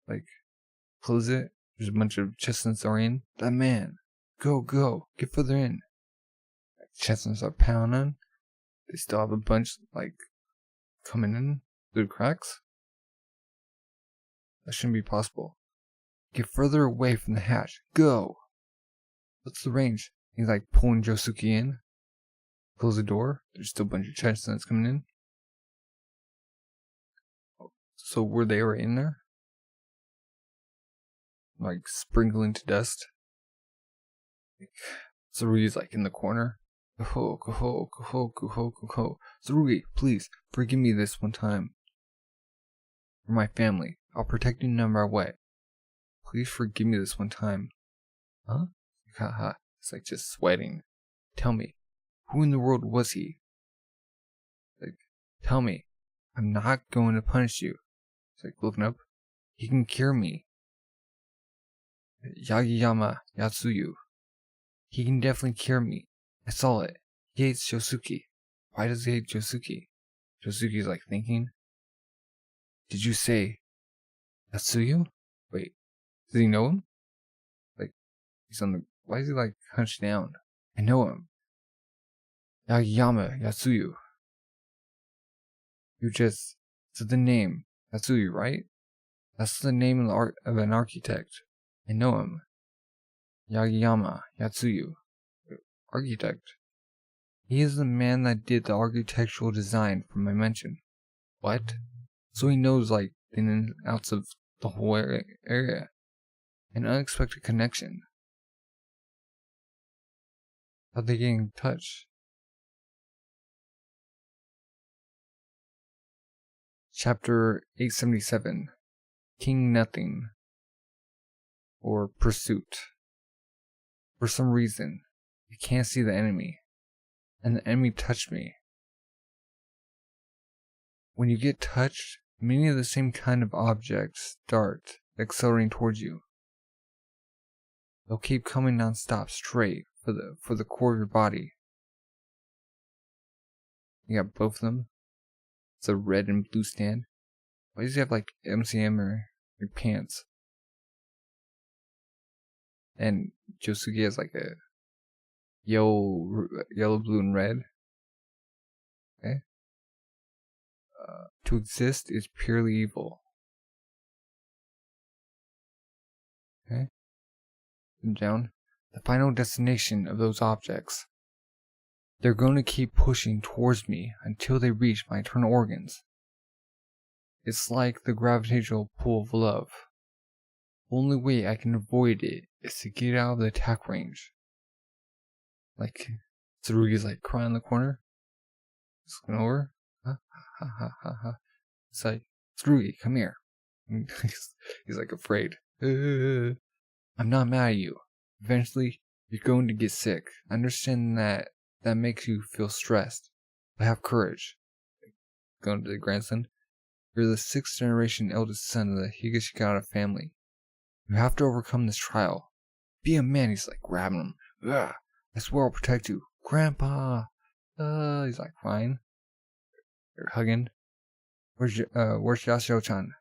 S1: Like, close it. There's a bunch of chestnuts are in. That man. Go. Get further in. Chestnuts are pounding. They still have a bunch, like, coming in through cracks. That shouldn't be possible. Get further away from the hatch. Go. What's the range? He's like pulling Josuke in. Close the door. There's still a bunch of chestnuts coming in. So were they right in there? Like sprinkling to dust. Tsurugi's like in the corner. Go. Tsurugi, please, forgive me this one time. For my family. I'll protect you no matter what. Please forgive me this one time. Huh? Haha. It's like just sweating. Tell me, who in the world was he? Like, tell me. I'm not going to punish you. It's like looking up. He can cure me. Yagiyama Yotsuyu. He can definitely cure me. I saw it. He hates Josuke. Why does he hate Josuke? Josuke's like thinking. Did you say Yotsuyu? Wait, does he know him? Like, he's on the... Why is he like hunched down? I know him. Yagiyama Yotsuyu. You just said the name. Yotsuyu, right? That's the name of an architect. I know him. Yagiyama Yotsuyu. Architect. He is the man that did the architectural design for my mansion. What? So he knows like the ins and outs of the whole area. An unexpected connection. How'd they get in touch? Chapter 877. King Nothing. Or Pursuit. For some reason, I can't see the enemy. And the enemy touched me. When you get touched, many of the same kind of objects start accelerating towards you. They'll keep coming non-stop straight for the core of your body. You got both of them. It's a red and blue stand. Why does he have like MCM or like pants? And Josuke has like a yellow, blue, and red. Okay. To exist is purely evil. Okay. And down. The final destination of those objects. They're going to keep pushing towards me until they reach my internal organs. It's like the gravitational pull of love. The only way I can avoid it is to get out of the attack range. Like, Tsurugi's like crying in the corner. Just looking over. Ha ha ha ha ha. It's like, Tsurugi, come here. He's like afraid. I'm not mad at you. Eventually, you're going to get sick. I understand that makes you feel stressed. But have courage. Going to the grandson. You're the 6th generation eldest son of the Higashikata family. You have to overcome this trial. Be a man, he's like grabbing him. Ugh, I swear I'll protect you. Grandpa! He's like crying. They're hugging. Where's Yasuo-chan?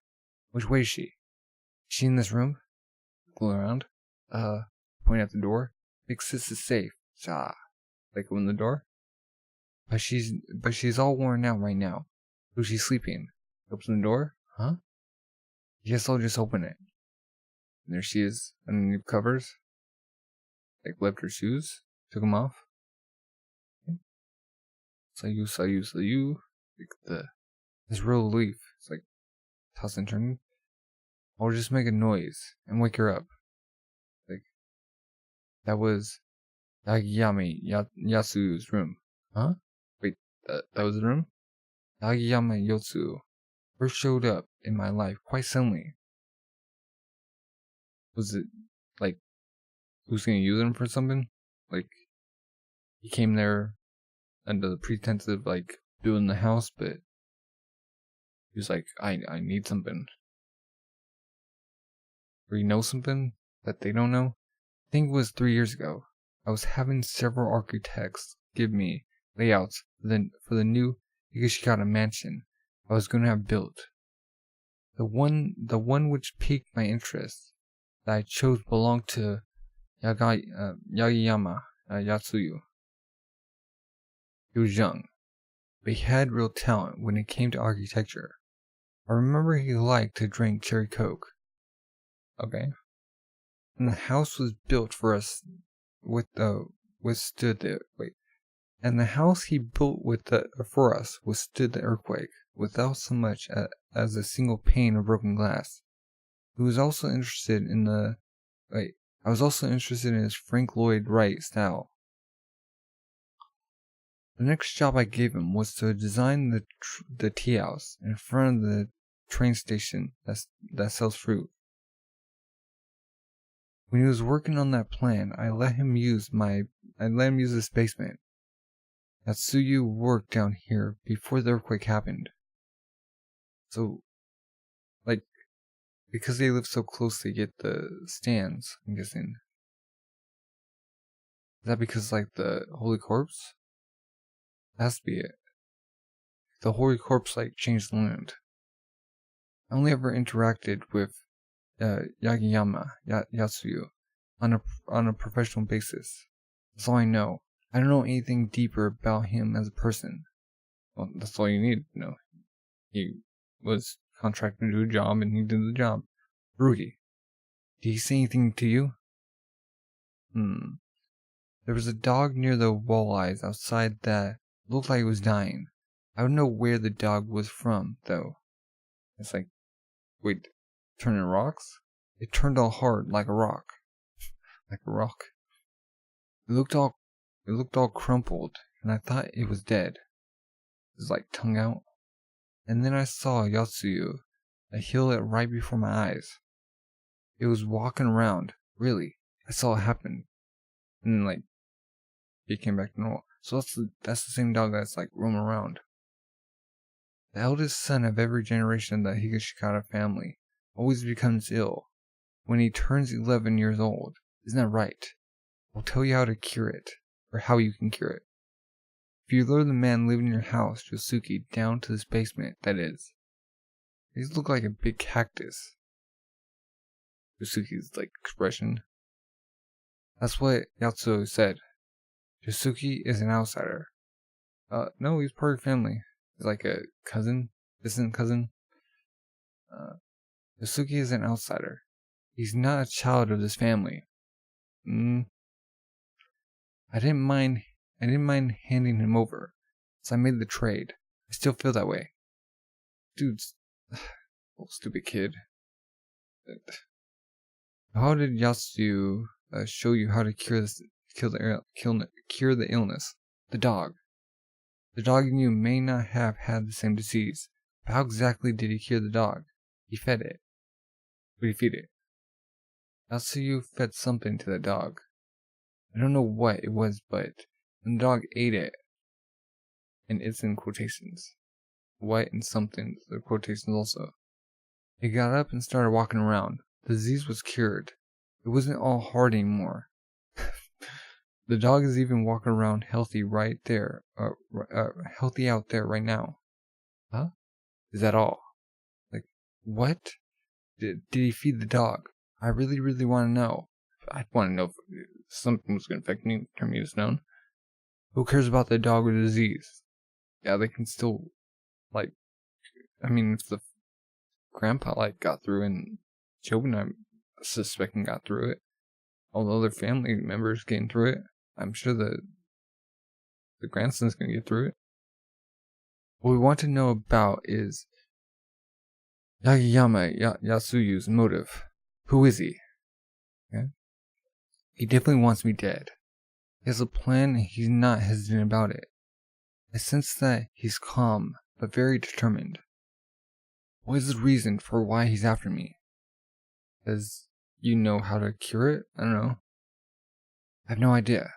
S1: Which way is she? Is she in this room? Go around. Point at the door. Big sis is safe. Like open the door. But she's all worn out right now. So she's sleeping. Open the door. Huh? Guess I'll just open it. And there she is underneath covers. Like left her shoes. Took them off. Okay. Saw you. Like this real relief. It's like toss and turn. I'll just make a noise and wake her up. Like that was Yagiyama Yatsuyu's room. Huh? Wait, that was the room? Yagiyama Yotsuyu first showed up in my life quite suddenly. Was it like who's gonna use him for something? Like he came there under the pretense of like building the house, but he was like, I need something. Or you know something that they don't know? I think it was 3 years ago. I was having several architects give me layouts for the new Higashikata mansion I was going to have built. The one which piqued my interest that I chose belonged to Yagiyama Yatsuyu. He was young, but he had real talent when it came to architecture. I remember he liked to drink cherry coke. Okay. And the house was built for us And the house he built for us withstood the earthquake without so much as a single pane of broken glass. I was also interested in his Frank Lloyd Wright style. The next job I gave him was to design the tea house in front of the train station that sells fruit. When he was working on that plan, I let him use this basement. Yotsuyu worked down here before the earthquake happened. So, like, because they live so close, they get the stands, I'm guessing. Is that because, like, the Holy Corpse? That has to be it. The Holy Corpse, like, changed the land. I only ever interacted with Yagiyama Yatsuyu on a professional basis. That's all I know. I don't know anything deeper about him as a person. Well, that's all you need to know. He was contracted to do a job and he did the job. Tsurugi, did he say anything to you? There was a dog near the walleyes outside that looked like it was dying. I don't know where the dog was from, though. It's like, wait, turning rocks? It turned all hard like a rock. Like a rock. It looked all crumpled, and I thought it was dead. It was like tongue out. And then I saw Yotsuyu. I healed it right before my eyes. It was walking around, really. I saw it happen. And then, like, it came back to normal. So that's the same dog that's, like, roaming around. The eldest son of every generation of the Higashikata family. always becomes ill when he turns 11 years old. Isn't that right? I'll tell you how to cure it, or how you can cure it. If you lure the man living in your house, Yosuke, down to this basement, that is. These look like a big cactus. Yosuke's expression. That's what Yotsuyu said. Yosuke is an outsider. No, he's part of your family. He's like a cousin, distant cousin. Yosuke is an outsider. He's not a child of this family. I didn't mind handing him over, so I made the trade. I still feel that way. Dude's little stupid kid. How did Yotsuyu show you how to cure the illness? The dog. The dog and you may not have had the same disease, but how exactly did he cure the dog? He fed it. What did he feed it? Yotsuyu fed something to the dog. I don't know what it was, but when the dog ate it, and it's in quotations. What and something, the quotations also. It got up and started walking around. The disease was cured. It wasn't all hard anymore. The dog is even walking around healthy right there, healthy out there right now. Huh? Is that all? What? Did he feed the dog? I really, really want to know. I'd want to know if something was going to affect me, turn me to stone. Who cares about the dog with the disease? Yeah, they can still, if the grandpa, got through and Jobin, I'm suspecting, got through it. All the other family members getting through it. I'm sure the grandson's going to get through it. What we want to know about is Yagiyama Yatsuyu's motive. Who is he? Okay. He definitely wants me dead. He has a plan and he's not hesitant about it. I sense that he's calm, but very determined. What is the reason for why he's after me? Does you know how to cure it? I don't know. I have no idea.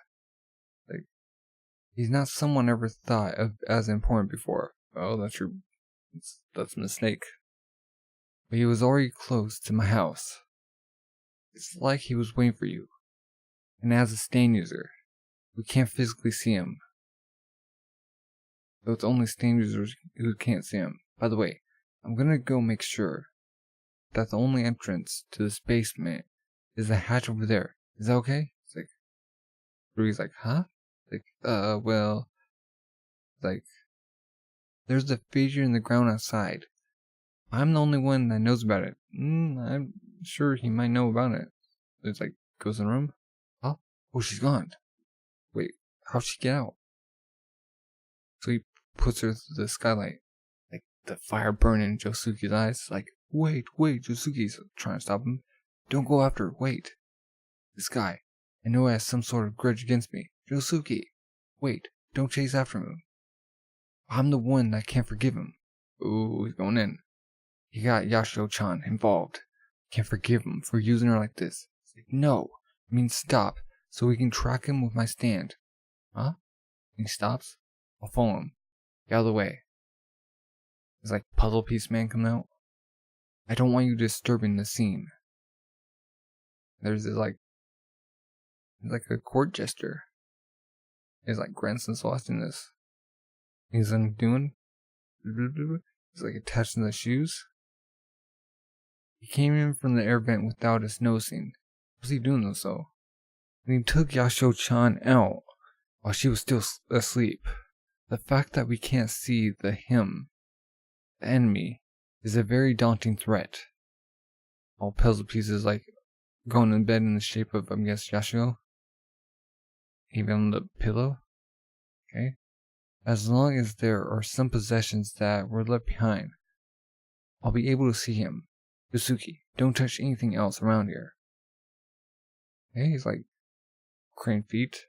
S1: He's not someone I ever thought of as important before. Oh, that's a mistake. But he was already close to my house. It's like he was waiting for you. And as a stand user, we can't physically see him. So it's only stand users who can't see him. By the way, I'm gonna go make sure that the only entrance to this basement is the hatch over there. Is that okay? Rui's huh? There's a fissure in the ground outside. I'm the only one that knows about it. I'm sure he might know about it. It's goes in the room. Huh? Oh, she's gone. Wait, how'd she get out? So he puts her through the skylight. The fire burning in Josuke's eyes. Wait, Josuke's trying to stop him. Don't go after her, wait. This guy, I know he has some sort of grudge against me. Josuke, wait, don't chase after him. I'm the one that can't forgive him. Ooh, he's going in. He got Yashio-chan involved. Can't forgive him for using her like this. No, I mean stop, so we can track him with my stand. Huh? And he stops. I'll follow him. Get out of the way. There's puzzle piece man coming out. I don't want you disturbing the scene. There's this a court jester. His grandson's lost in this. He's undoing. He's attached to the shoes. He came in from the air vent without us noticing. What was he doing though? And he took Yashio-chan out while she was still asleep. The fact that we can't see the enemy, is a very daunting threat. All puzzle pieces going in bed in the shape of, Yashio. Even on the pillow. Okay. As long as there are some possessions that were left behind, I'll be able to see him. Yosuke, don't touch anything else around here. Okay, he's crane feet.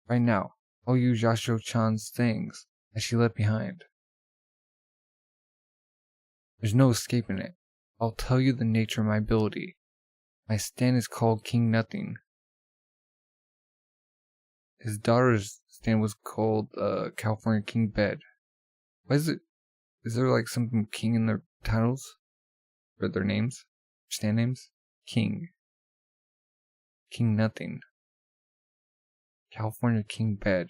S1: Right now, I'll use Yashio-chan's things that she left behind. There's no escaping it. I'll tell you the nature of my ability. My stand is called King Nothing. His daughter's stand was called California King Bed. Why is it? Is there something king in their titles? Or their names? Stand names? King. King Nothing. California King Bed.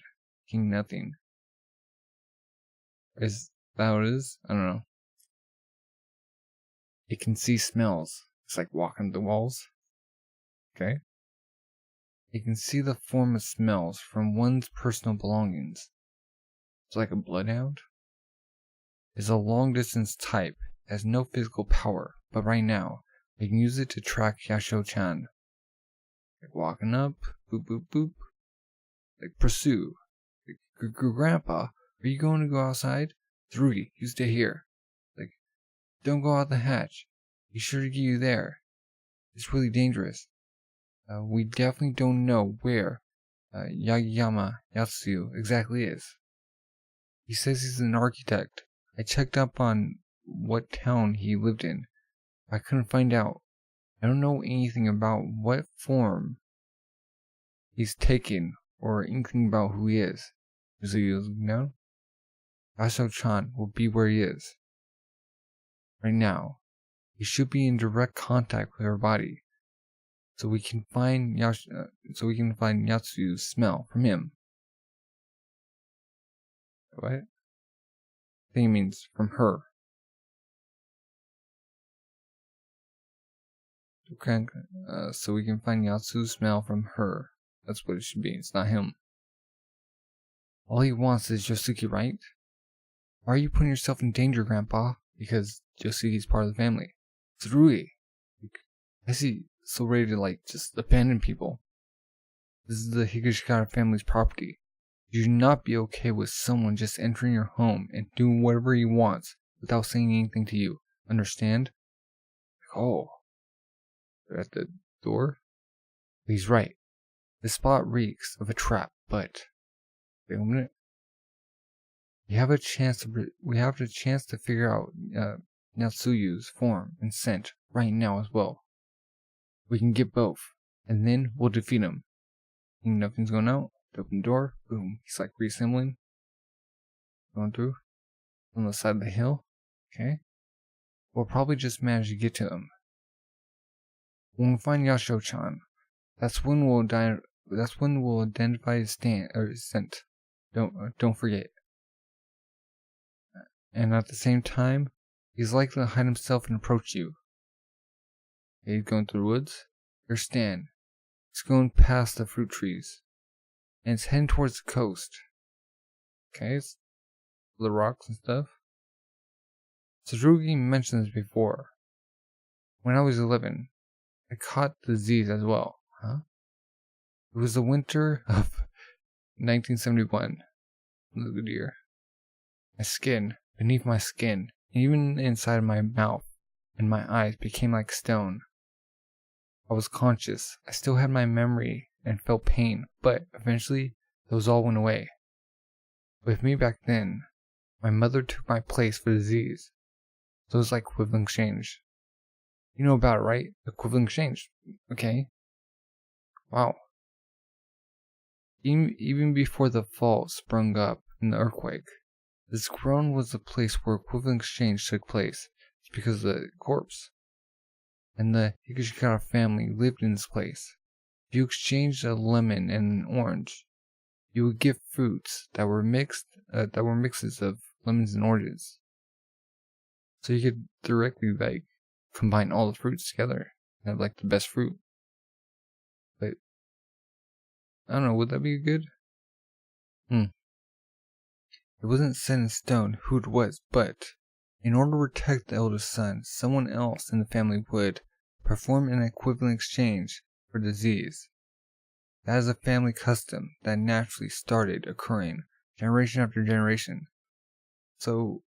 S1: King Nothing. Is that what it is? I don't know. It can see smells. It's like walking the walls. Okay. It can see the form of smells from one's personal belongings. It's like a bloodhound. It's a long distance type. It has no physical power, but right now, we can use it to track Yasho-chan. Like walking up, boop boop boop. Like pursue. Like, Grandpa, are you going to go outside? Tsurugi, you stay here. Like, don't go out the hatch. Be sure to get you there. It's really dangerous. We definitely don't know where Yagiyama Yotsuyu exactly is. He says he's an architect. I checked up on what town he lived in. I couldn't find out. I don't know anything about what form he's taken or anything about who he is. So you know? Yasho-chan will be where he is. Right now, he should be in direct contact with her body. So we can find Yatsuyu's smell from him. What? I think it means from her. Okay, so we can find Yatsuyu's smell from her. That's what it should be. It's not him. All he wants is Yosuke, right? Why are you putting yourself in danger, Grandpa? Because Yosuke's part of the family. Tsurugi. I see. So ready to just abandon people. This is the Higashikata family's property. You should not be okay with someone just entering your home and doing whatever he wants without saying anything to you. Understand? Oh. They're at the door? He's right. This spot reeks of a trap, but wait a minute. We have a chance to figure out Natsuyu's form and scent right now as well. We can get both, and then we'll defeat him. Nothing's going out. Open the door. Boom. He's like reassembling. Going through. On the side of the hill. Okay. We'll probably just manage to get to him. When we find Yasho-chan, that's when we'll identify his scent. Don't forget. And at the same time, he's likely to hide himself and approach you. Okay, he's going through the woods. There's Stan. It's going past the fruit trees. And it's heading towards the coast. Okay, it's the rocks and stuff. Tsurugi mentioned this before. When I was 11, I caught the disease as well. Huh? It was the winter of 1971. It was a good year. My skin, beneath my skin, and even inside of my mouth and my eyes became like stone. I was conscious. I still had my memory and felt pain, but eventually those all went away. With me back then, my mother took my place for the disease. So it was like equivalent exchange. You know about it, right? Equivalent exchange. Okay. Wow. Even before the fault sprung up in the earthquake, this ground was the place where equivalent exchange took place. It's because of the corpse. And the Higashikata family lived in this place. If you exchanged a lemon and an orange, you would get fruits that were mixes of lemons and oranges. So you could directly combine all the fruits together and have the best fruit. But I don't know, would that be good? It wasn't set in stone who it was, but in order to protect the eldest son, someone else in the family would perform an equivalent exchange for disease. That is a family custom that naturally started occurring generation after generation. So,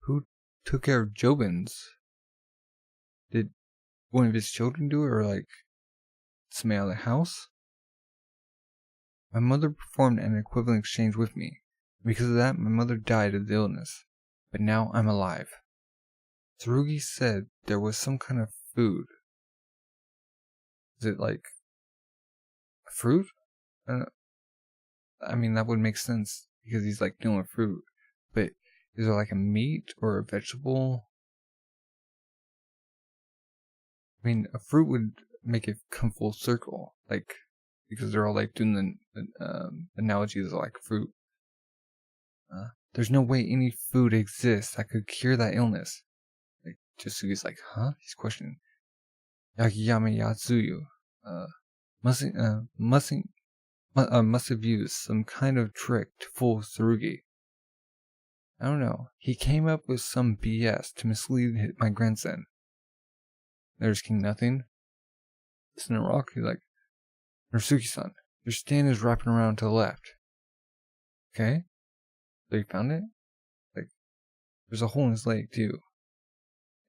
S1: who took care of Jobin's? Did one of his children do it, or somebody out of the house? My mother performed an equivalent exchange with me. Because of that, my mother died of the illness. But now I'm alive. Tsurugi said there was some kind of food. Is it a fruit? I mean, that would make sense because he's dealing with fruit. But is there a meat or a vegetable? I mean, a fruit would make it come full circle, like, because they're all like doing the analogies of like fruit. There's no way any food exists that could cure that illness. Like, Josuke's like, huh? He's questioning. Yagiyama Yotsuyu, must have used some kind of trick to fool Tsurugi. I don't know. He came up with some BS to mislead my grandson. There's King Nothing. Listen to Rock. He's like, Norisuke-san, your stand is wrapping around to the left. Okay? So you found it? Like, there's a hole in his leg, too.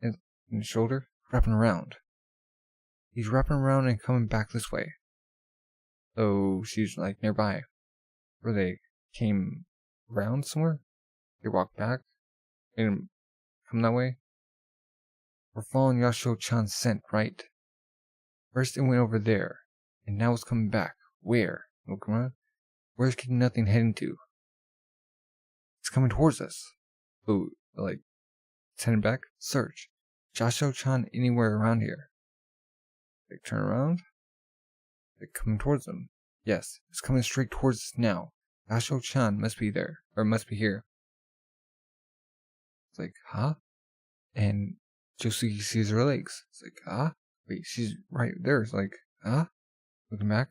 S1: And in his shoulder? Wrapping around. He's wrapping around and coming back this way. So she's like nearby. Where they came around somewhere? They walked back and come that way. We're following Yasho-chan's scent, right? First it went over there, and now it's coming back. Where? Look around. Where's King Nothing heading to? It's coming towards us. So, like, it's heading back. Search. Yasho-chan anywhere around here. Like, turn around. Like, coming towards them. Yes, it's coming straight towards us now. Yasho-chan must be there, or must be here. It's like, huh? And Josuke sees her legs. It's like, huh? Wait, she's right there. It's like, huh? Looking back.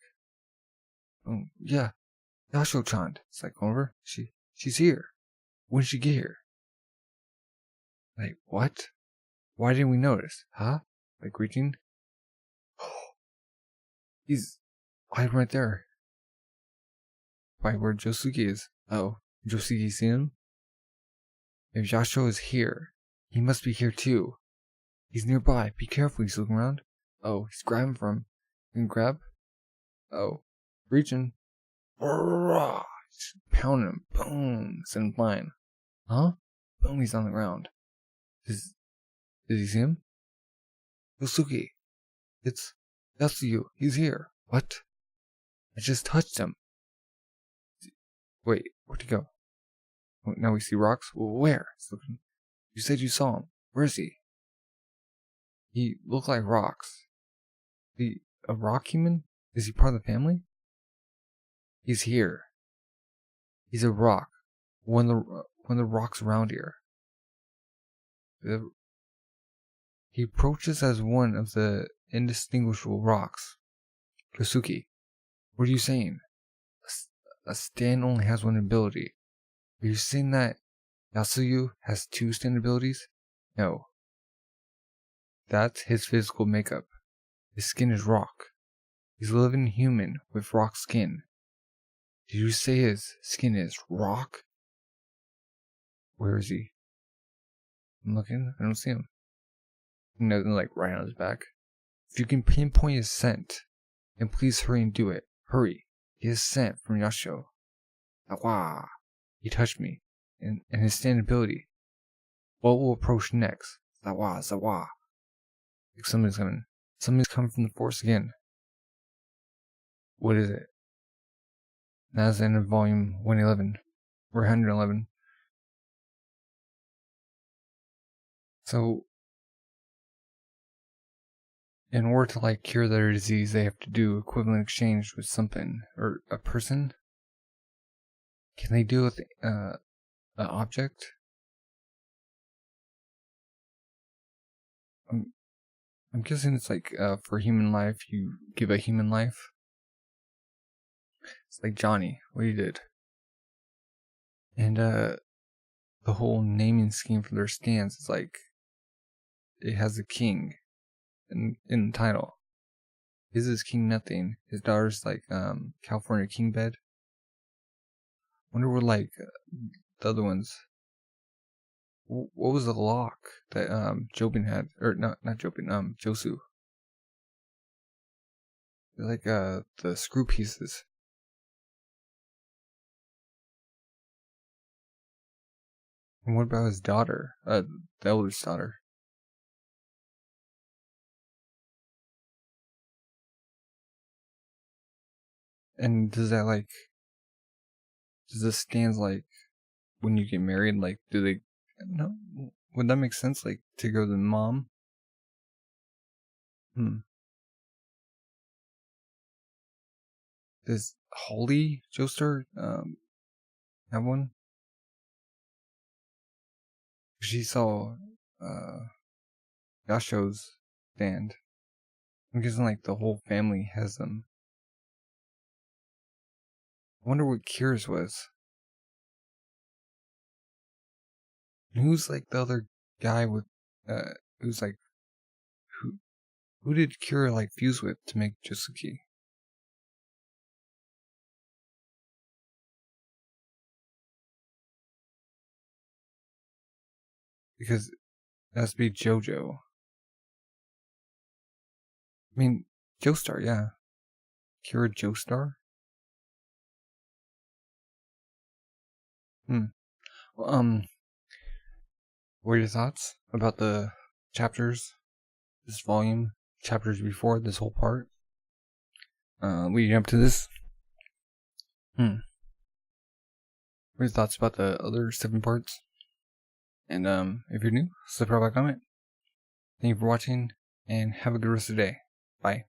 S1: Oh, yeah. Yasho-chan. It's like, over. She's here. When did she get here? Like, what? Why didn't we notice? Huh? Like, reaching? He's right there. Right where Josuke is. Oh, Josuke see him? If Yasho is here, he must be here too. He's nearby. Be careful, he's looking around. Oh, he's grabbing from him. You can grab? Oh, reaching. Just pounding him. Boom. Send him flying. Huh? Boom, he's on the ground. Did he see him? Yosuke. It's Yotsuyu. He's here. What? I just touched him. Wait, where'd he go? Oh, now we see rocks? Where? You said you saw him. Where is he? He looked like rocks. A rock human? Is he part of the family? He's here. He's a rock. One of the rocks around here. He approaches as one of the indistinguishable rocks. Josuke, what are you saying? A stand only has one ability. Are you saying that Yotsuyu has two stand abilities? No. That's his physical makeup. His skin is rock. He's a living human with rock skin. Did you say his skin is rock? Where is he? I'm looking. I don't see him. Nothing like right on his back. If you can pinpoint his scent, then please hurry and do it. Hurry. He has scent from Yasho. Zawa. He touched me. And his stand ability. What will approach next? Zawa, Zawa. Like somebody's coming. Somebody's coming from the forest again. What is it? That's the end of volume 111. Or 111. So, in order to like cure their disease, they have to do equivalent exchange with something or a person. Can they do it with an object? I'm guessing it's like for human life, you give a human life. It's like Johnny, what he did. And the whole naming scheme for their stands is like it has a king in the title. His is King Nothing. His daughter's like California King Bed. Wonder what like the other ones. What was the lock that Jobin had, or not Jobin, Josu? They're like the screw pieces. And what about his daughter? The eldest daughter. And does the stands like when you get married, like do they no would that make sense like to go to the mom? Hmm. Does Holly Joestar have one? She saw Yasho's stand. I'm guessing like the whole family has them. I wonder what Kira's was. Who's like the other guy with who's like who did Kira like fuse with to make Josuke? Because it has to be JoJo. I mean Joestar, yeah. Kira Joestar? Well, what are your thoughts about the chapters, this volume, chapters before this whole part? Leading up to this? What are your thoughts about the other 7 parts? And if you're new, subscribe, like, comment. Thank you for watching, and have a good rest of the day. Bye.